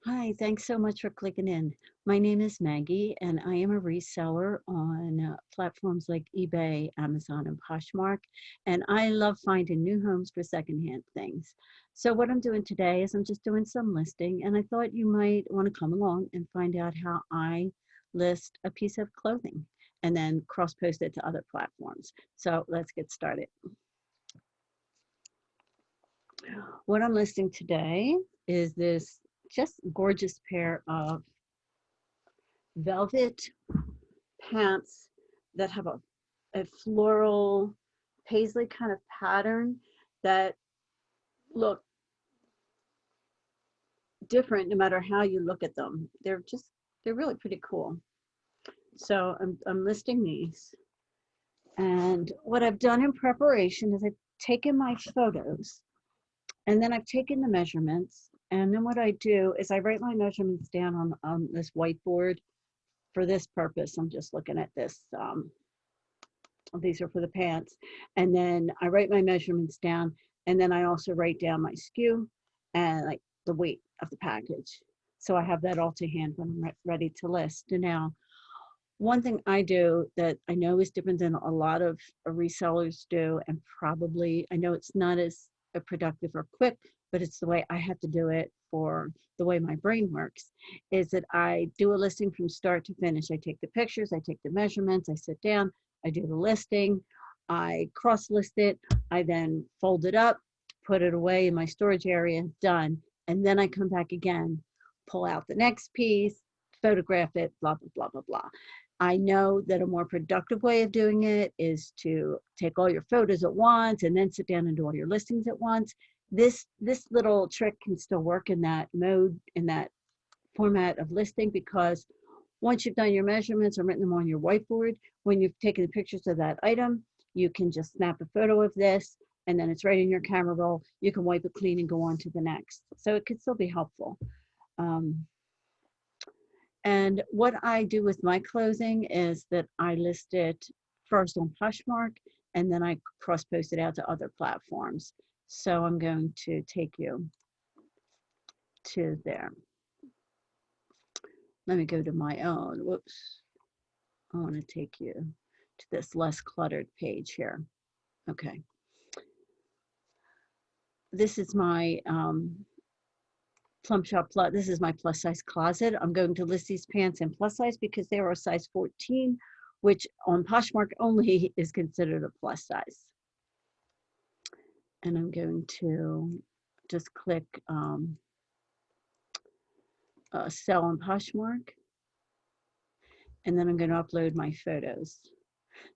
Hi, thanks so much for clicking in. My name is Maggie, and I am a reseller on platforms like eBay, Amazon, and Poshmark. And I love finding new homes for secondhand things. So, what I'm doing today is I'm just doing some listing, and I thought you might want to come along and find out how I list a piece of clothing and then cross post it to other platforms. So, let's get started. What I'm listing today is this just gorgeous pair of velvet pants that have a floral paisley kind of pattern that look different no matter how you look at them. They're really pretty cool. So I'm listing these. And what I've done in preparation is I've taken my photos and then I've taken the measurements. And then what I do is I write my measurements down on this whiteboard for this purpose. I'm just looking at this. These are for the pants. And then I write my measurements down. And then I also write down my SKU and like the weight of the package. So I have that all to hand when I'm ready to list. And now, one thing I do that I know is different than a lot of resellers do, and probably I know it's not as productive or quick, but it's the way I have to do it for the way my brain works, is that I do a listing from start to finish. I take the pictures, I take the measurements, I sit down, I do the listing, I cross list it, I then fold it up, put it away in my storage area, done. And then I come back again, pull out the next piece, photograph it, blah, blah, blah, blah, blah. I know that a more productive way of doing it is to take all your photos at once and then sit down and do all your listings at once. This little trick can still work in that mode, in that format of listing, because once you've done your measurements or written them on your whiteboard, when you've taken the pictures of that item, you can just snap a photo of this and then it's right in your camera roll. You can wipe it clean and go on to the next. So it could still be helpful. Um, and what I do with my clothing is that I list it first on Poshmark and then I cross post it out to other platforms. So I'm going to take you to there. Let me go to my own. Whoops. I want to take you to this less cluttered page here. Okay. This is my Plum Shop Plus. This is my plus size closet. I'm going to list these pants in plus size because they are a size 14, which on Poshmark only is considered a plus size. And I'm going to just click sell on Poshmark. And then I'm going to upload my photos.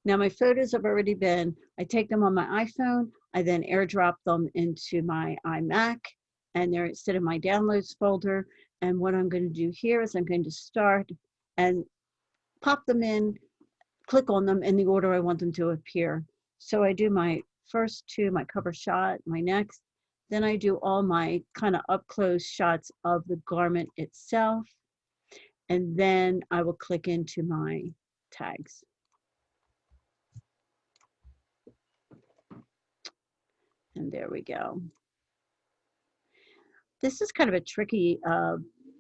Now my photos have already been, I take them on my iPhone, I then airdrop them into my iMac, and they're sit in my downloads folder. And what I'm going to do here is I'm going to start and pop them in, click on them in the order I want them to appear. So I do my first two, my cover shot, my next, then I do all my kind of up close shots of the garment itself. And then I will click into my tags. And there we go. This is kind of a tricky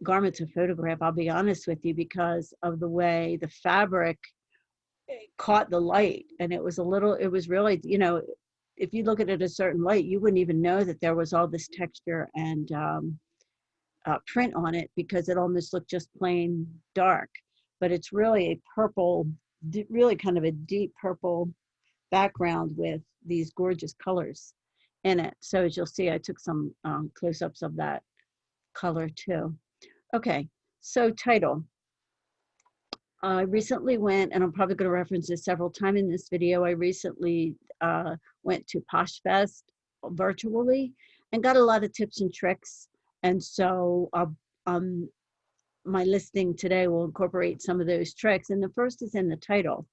garment to photograph, I'll be honest with you, because of the way the fabric caught the light. And it was it was really, if you look at it a certain light, you wouldn't even know that there was all this texture and print on it because it almost looked just plain dark. But it's really a purple, really kind of a deep purple background with these gorgeous colors in it. So as you'll see, I took some close-ups of that color too. Okay, so title. I recently went, and I'm probably going to reference this several times in this video, I recently went to Posh Fest virtually and got a lot of tips and tricks. And so my listing today will incorporate some of those tricks. And the first is in the title.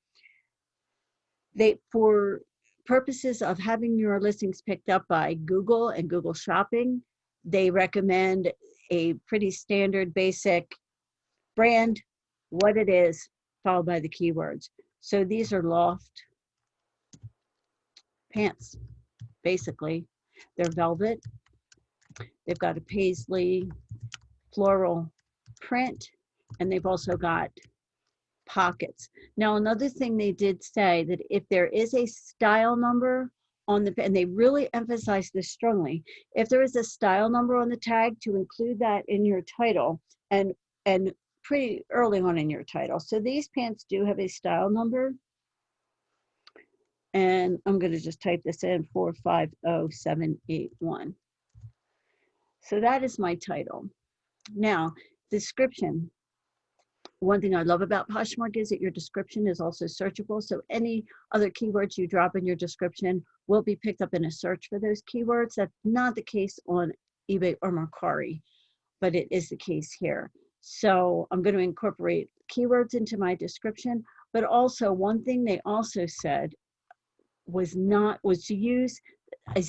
For purposes of having your listings picked up by Google and Google Shopping, they recommend a pretty standard basic brand, what it is, followed by the keywords. So these are loft pants, basically. They're velvet. They've got a paisley floral print, and they've also got pockets. Now, another thing they did say that if there is a style number on the, and they really emphasize this strongly, if there is a style number on the tag, to include that in your title, and pretty early on in your title. So these pants do have a style number, and I'm going to just type this in, 450781. So that is my title. Now, description. One thing I love about Poshmark is that your description is also searchable. So any other keywords you drop in your description will be picked up in a search for those keywords. That's not the case on eBay or Mercari, but it is the case here. So I'm going to incorporate keywords into my description. But also, one thing they also said was to use a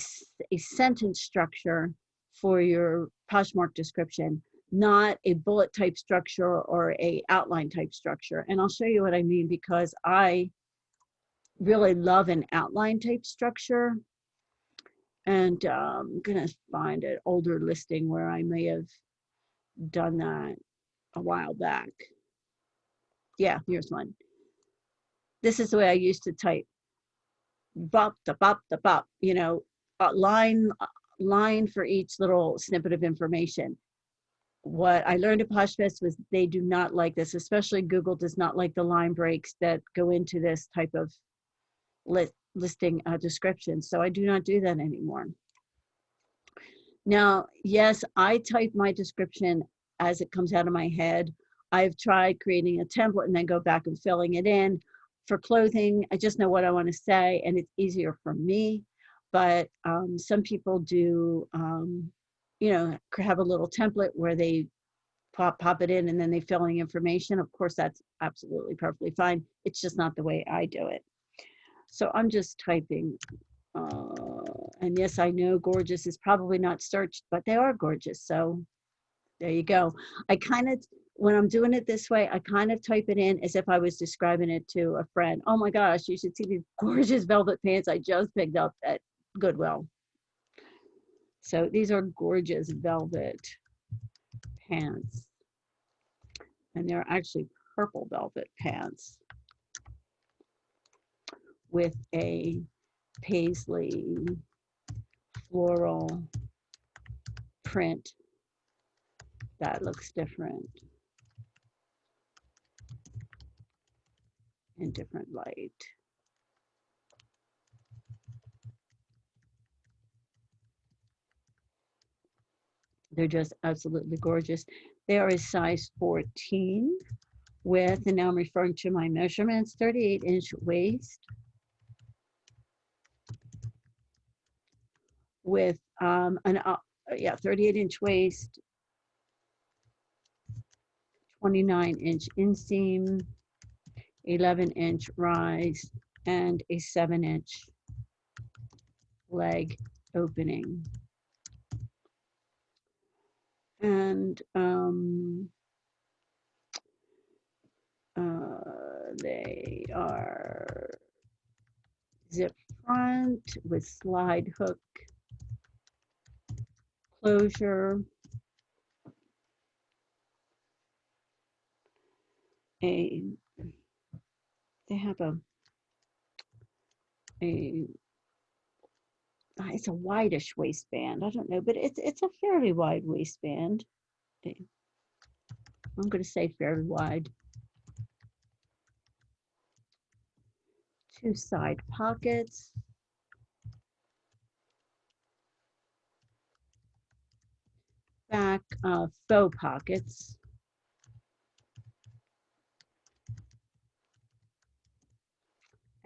sentence structure for your Poshmark description, not a bullet type structure or a outline type structure. And I'll show you what I mean, because I really love an outline type structure. And I'm gonna find an older listing where I may have done that a while back. Yeah, here's one. This is the way I used to type. Bop, da bop, da bop, you know, line for each little snippet of information. What I learned at PoshFest was they do not like this, especially Google does not like the line breaks that go into this type of listing description. So I do not do that anymore. Now, yes, I type my description as it comes out of my head. I've tried creating a template and then go back and filling it in. For clothing, I just know what I want to say, and it's easier for me. But some people do, you know, have a little template where they pop it in and then they fill in information. Of course, that's absolutely perfectly fine. It's just not the way I do it. So I'm just typing. And yes, I know gorgeous is probably not searched, but they are gorgeous. So there you go. I kind of, when I'm doing it this way, I kind of type it in as if I was describing it to a friend. Oh my gosh, you should see these gorgeous velvet pants I just picked up at Goodwill. So these are gorgeous velvet pants. And they're actually purple velvet pants with a paisley floral print that looks different in different light. They're just absolutely gorgeous. They are a size 14 with, and now I'm referring to my measurements, 38-inch waist with 38-inch waist, 29-inch inseam, 11-inch rise, and a 7-inch leg opening. And they are zip front with slide hook closure. They have it's a wideish waistband. I don't know, but it's a fairly wide waistband. I'm going to say fairly wide. 2 side pockets. Back faux pockets.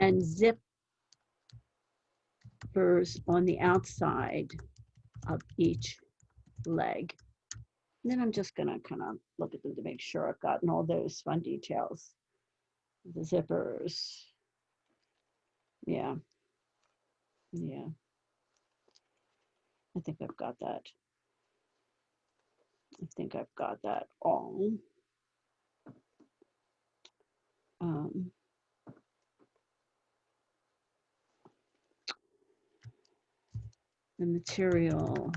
And zippers on the outside of each leg. And then I'm just going to kind of look at them to make sure I've gotten all those fun details. The zippers. Yeah. Yeah. I think I've got that. I think I've got that all. The material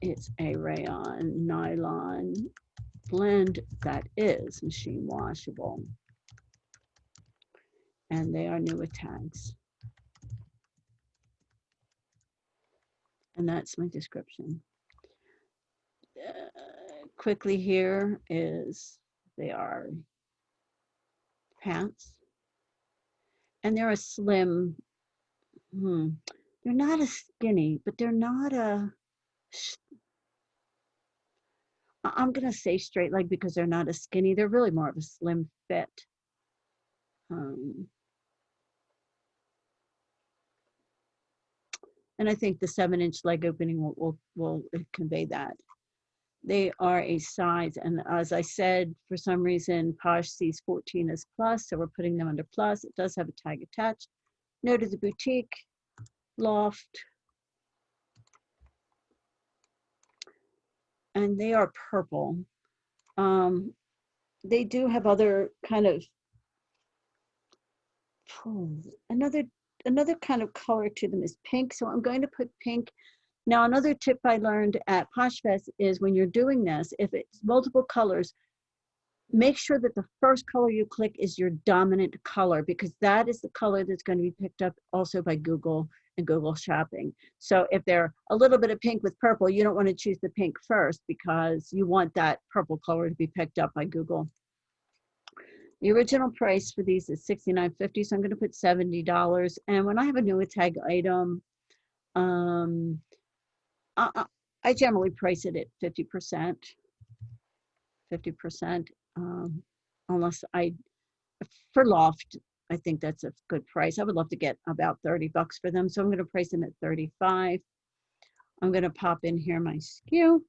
It's a rayon nylon blend that is machine washable. And they are new with tags. And that's my description. Quickly here is they are pants. And they're a slim, they're not a skinny, but they're not a, I'm going to say straight leg because they're not a skinny. They're really more of a slim fit. And I think the 7-inch leg opening will convey that. They are a size, and as I said, for some reason, Posh sees 14 as plus, so we're putting them under plus. It does have a tag attached. Note of the boutique, loft, and they are purple. They do have other kind of, another kind of color to them is pink, so I'm going to put pink. Now, another tip I learned at PoshFest is when you're doing this, if it's multiple colors, make sure that the first color you click is your dominant color, because that is the color that's going to be picked up also by Google and Google Shopping. So if they're a little bit of pink with purple, you don't want to choose the pink first because you want that purple color to be picked up by Google. The original price for these is $69.50, so I'm going to put $70. And when I have a new tag item, I generally price it at 50%. 50%, unless for loft, I think that's a good price. I would love to get about 30 bucks for them, so I'm going to price them at 35. I'm going to pop in here my SKU.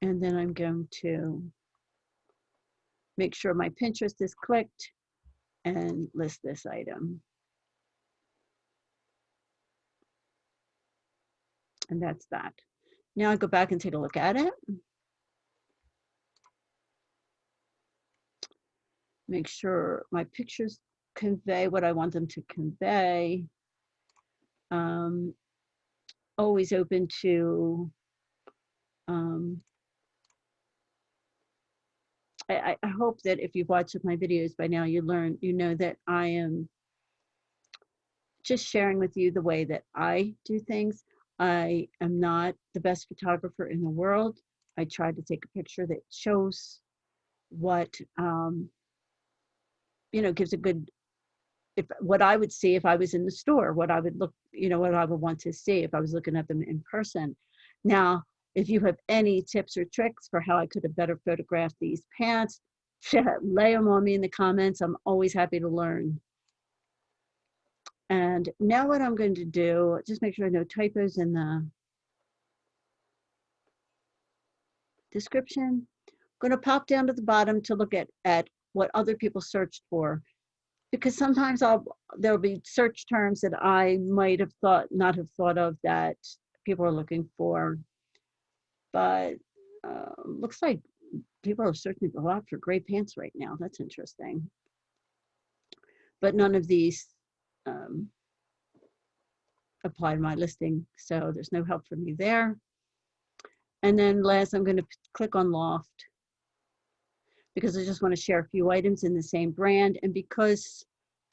And then I'm going to make sure my Pinterest is clicked and list this item. And that's that. Now I go back and take a look at it. Make sure my pictures convey what I want them to convey. Always open to, I hope that if you've watched my videos by now, you know that I am just sharing with you the way that I do things. I am not the best photographer in the world. I try to take a picture that shows what, gives a good, what I would see if I was in the store, what I would look, what I would want to see if I was looking at them in person. Now, if you have any tips or tricks for how I could have better photographed these pants, lay them on me in the comments. I'm always happy to learn. And now what I'm going to do, just make sure I know typos in the description. I'm going to pop down to the bottom to look at what other people searched for, because sometimes there'll be search terms that I might have not have thought of that people are looking for. But looks like people are searching a lot for gray pants right now. That's interesting. But none of these apply to my listing, so there's no help for me there. And then last, I'm going to click on Loft because I just want to share a few items in the same brand. And because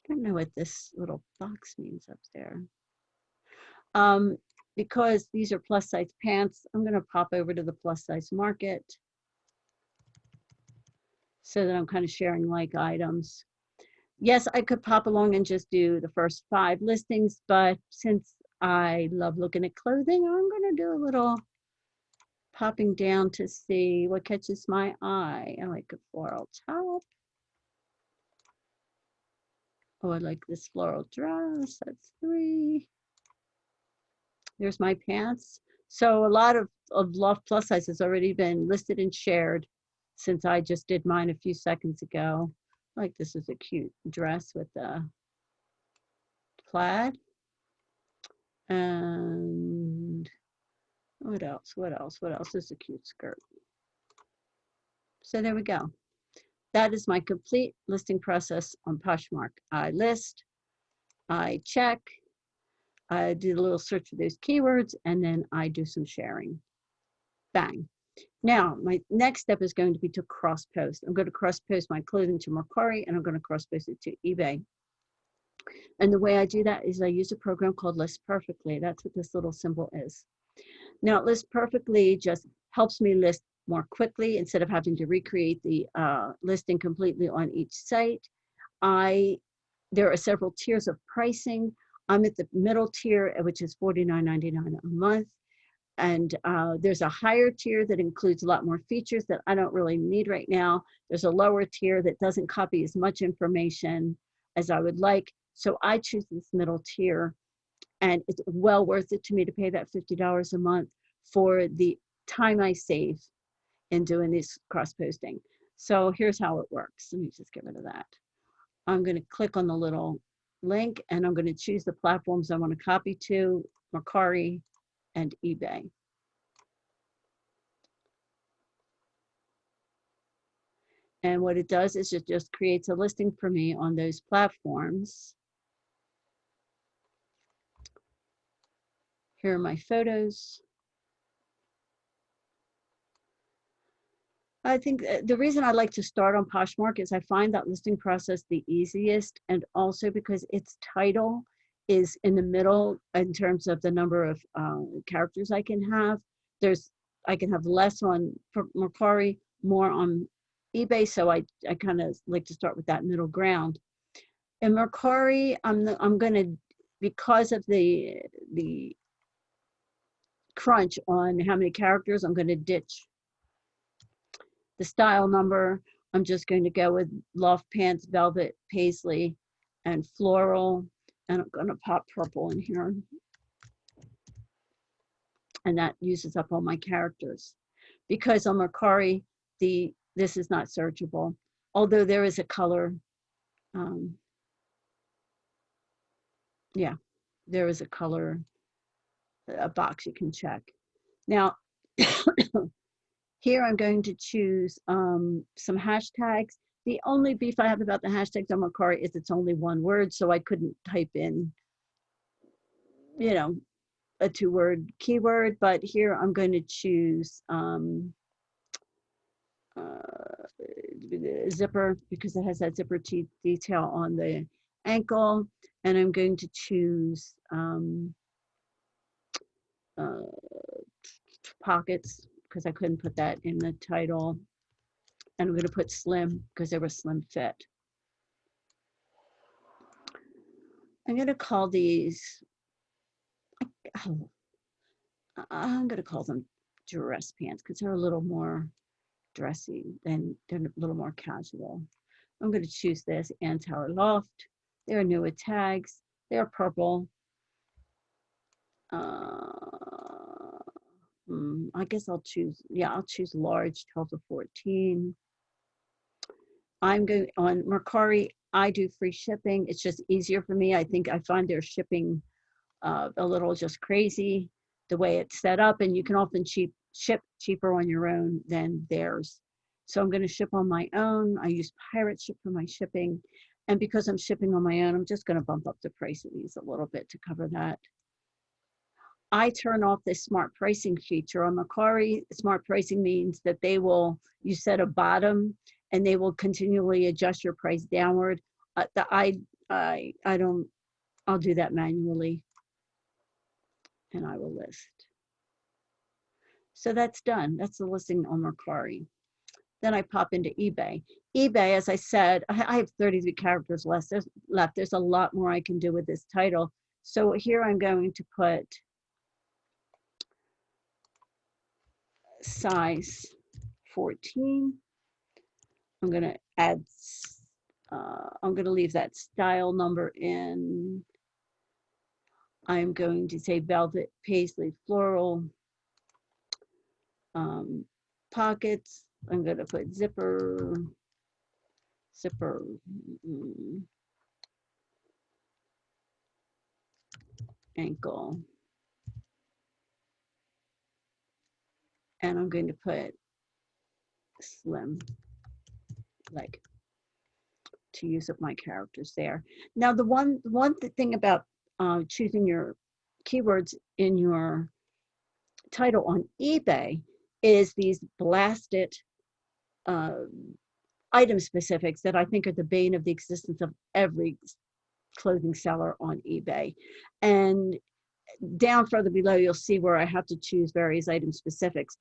I don't know what this little box means up there. Because these are plus size pants, I'm going to pop over to the plus size market so that I'm kind of sharing like items. Yes, I could pop along and just do the first 5 listings, but since I love looking at clothing, I'm going to do a little popping down to see what catches my eye. I like a floral top. Oh, I like this floral dress. That's 3. There's my pants. So a lot of Loft plus size has already been listed and shared since I just did mine a few seconds ago. Like this is a cute dress with a plaid. And what else? This is a cute skirt. So there we go. That is my complete listing process on Poshmark. I list, I check, I did a little search for those keywords, and then I do some sharing. Bang. Now, my next step is going to be to cross post. I'm going to cross post my clothing to Mercari, and I'm going to cross post it to eBay. And the way I do that is I use a program called List Perfectly. That's what this little symbol is. Now, List Perfectly just helps me list more quickly instead of having to recreate the listing completely on each site. There are several tiers of pricing. I'm at the middle tier, which is $49.99 a month. And there's a higher tier that includes a lot more features that I don't really need right now. There's a lower tier that doesn't copy as much information as I would like. So I choose this middle tier, and it's well worth it to me to pay that $50 a month for the time I save in doing this cross posting. So here's how it works. Let me just get rid of that. I'm going to click on the little link, and I'm going to choose the platforms I want to copy to, Mercari and eBay. And what it does is it just creates a listing for me on those platforms. Here are my photos. I think the reason I like to start on Poshmark is I find that listing process the easiest, and also because its title is in the middle in terms of the number of characters I can have. I can have less on Mercari, more on eBay, so I kind of like to start with that middle ground. In Mercari, I'm going to, because of the crunch on how many characters, I'm going to ditch the style number. I'm just going to go with loft pants, velvet, paisley, and floral. And I'm going to pop purple in here. And that uses up all my characters. Because on Mercari, this is not searchable. Although there is a color. Yeah, there is a color, a box you can check. Now, here I'm going to choose some hashtags. The only beef I have about the hashtags on Mercari is it's only one word, so I couldn't type in, you know, a 2-word keyword. But here I'm going to choose zipper, because it has that zipper detail on the ankle. And I'm going to choose pockets, because I couldn't put that in the title. And I'm going to put slim because they were slim fit. I'm going to call these, I'm going to call them dress pants because they're a little more dressy and they're a little more casual. I'm going to choose this Antower Loft. They're new with tags. They're purple. I guess I'll choose large, 12 to 14. I'm going on Mercari. I do free shipping. It's just easier for me. I find their shipping a little just crazy the way it's set up, and you can often ship cheaper on your own than theirs. So I'm going to ship on my own. I use Pirate Ship for my shipping. And because I'm shipping on my own, I'm just going to bump up the price of these a little bit to cover that. I turn off this smart pricing feature on Mercari. Smart pricing means that you set a bottom and they will continually adjust your price downward. I'll do that manually, and I will list. So that's done. That's the listing on Mercari. Then I pop into eBay. eBay, as I said, I have 33 characters left. There's a lot more I can do with this title. So here I'm going to put size 14. I'm going to add, I'm going to leave that style number in. I'm going to say velvet, paisley, floral, pockets. I'm going to put zipper, ankle. And I'm going to put slim leg to use up my characters there. Now, the one thing about choosing your keywords in your title on eBay is these blasted item specifics that I think are the bane of the existence of every clothing seller on eBay. And down further below, you'll see where I have to choose various item specifics.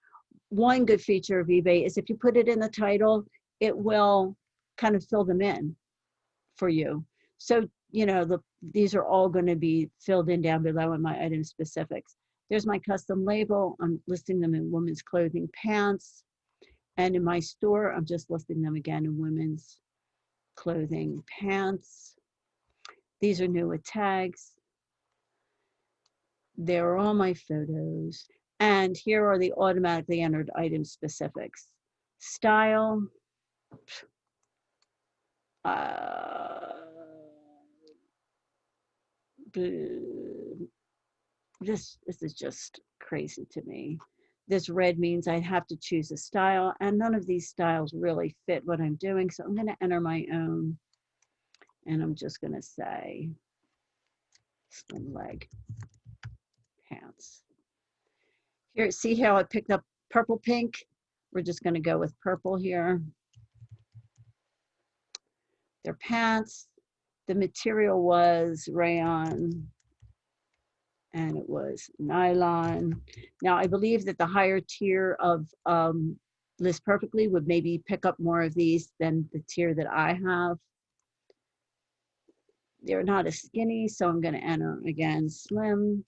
One good feature of eBay is if you put it in the title, it will kind of fill them in for you. So, you know, these are all going to be filled in down below in my item specifics. There's my custom label. I'm listing them in women's clothing pants. And in my store, I'm just listing them again in women's clothing pants. These are new with tags. There are all my photos. And here are the automatically entered item specifics. Style. This is just crazy to me. This red means I have to choose a style, and none of these styles really fit what I'm doing. So I'm going to enter my own, and I'm just going to say slim leg pants. Here, see how I picked up purple pink? We're just going to go with purple here. They're pants. The material was rayon, and it was nylon. Now, I believe that the higher tier of List Perfectly would maybe pick up more of these than the tier that I have. They're not as skinny, so I'm going to enter again slim.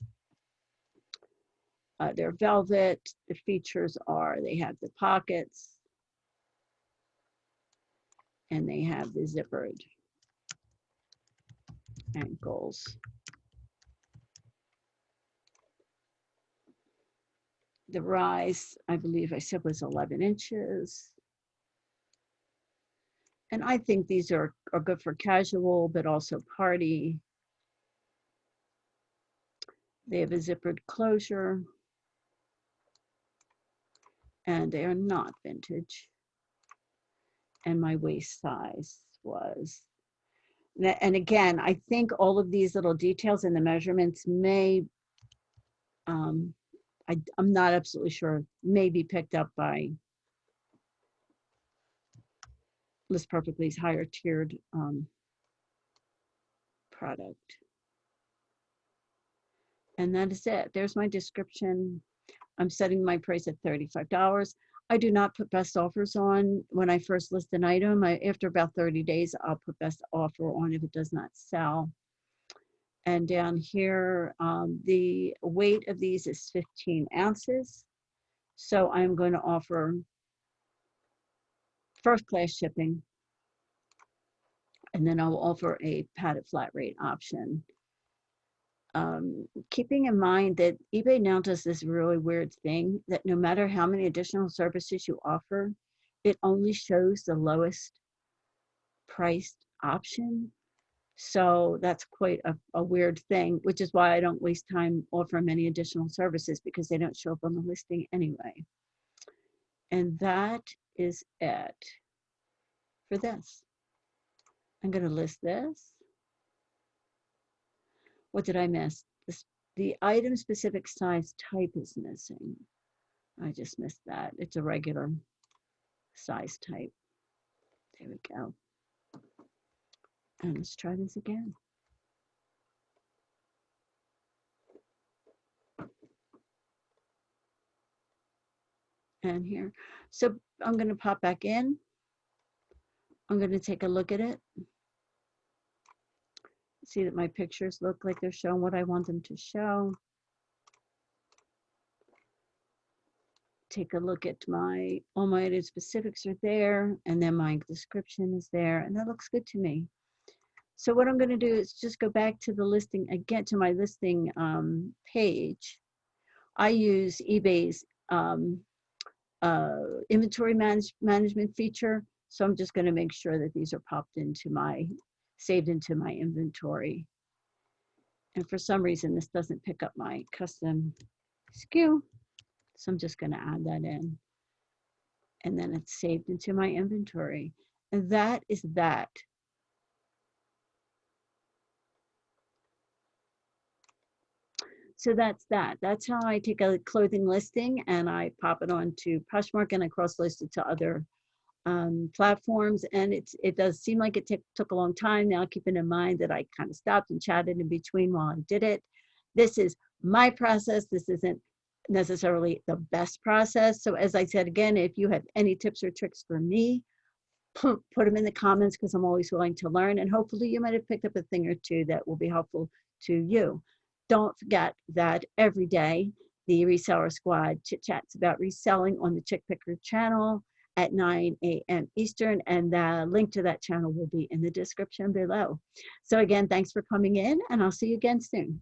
They're velvet. The features are they have the pockets and they have the zippered ankles. The rise, I believe I said, was 11 inches. And I think these are good for casual, but also party. They have a zippered closure. And they are not vintage. And my waist size was, and again, I think all of these little details and the measurements may, I'm not absolutely sure, may be picked up by List Perfectly's higher tiered product. And that is it. There's my description. I'm setting my price at $35. I do not put best offers on when I first list an item. After about 30 days, I'll put best offer on if it does not sell. And down here, the weight of these is 15 ounces. So I'm going to offer first class shipping. And then I'll offer a padded flat rate option. Keeping in mind that eBay now does this really weird thing that no matter how many additional services you offer, it only shows the lowest priced option. So that's quite a weird thing, which is why I don't waste time offering many additional services because they don't show up on the listing anyway. And that is it for this. I'm going to list this. What did I miss? The item specific size type is missing. I just missed that. It's a regular size type. There we go. And let's try this again. And here. So I'm going to pop back in. I'm going to take a look at it. See that my pictures look like they're showing what I want them to show. Take a look at all my item specifics are there, and then my description is there, and that looks good to me. So what I'm going to do is just go back to the listing again, to my listing page. I use eBay's inventory management feature, so I'm just going to make sure that these are saved into my inventory. And for some reason, this doesn't pick up my custom SKU. So I'm just going to add that in. And then it's saved into my inventory. And that is that. So that's that. That's how I take a clothing listing and I pop it onto Poshmark and I cross list it to other platforms. And it does seem like it took a long time. Now, keeping in mind that I kind of stopped and chatted in between while I did it. This is my process. This isn't necessarily the best process. So as I said, again, if you have any tips or tricks for me, put them in the comments because I'm always willing to learn. And hopefully you might have picked up a thing or two that will be helpful to you. Don't forget that every day the Reseller Squad chit chats about reselling on the Chick Picker channel at 9 a.m. Eastern, and the link to that channel will be in the description below. So again, thanks for coming in, and I'll see you again soon.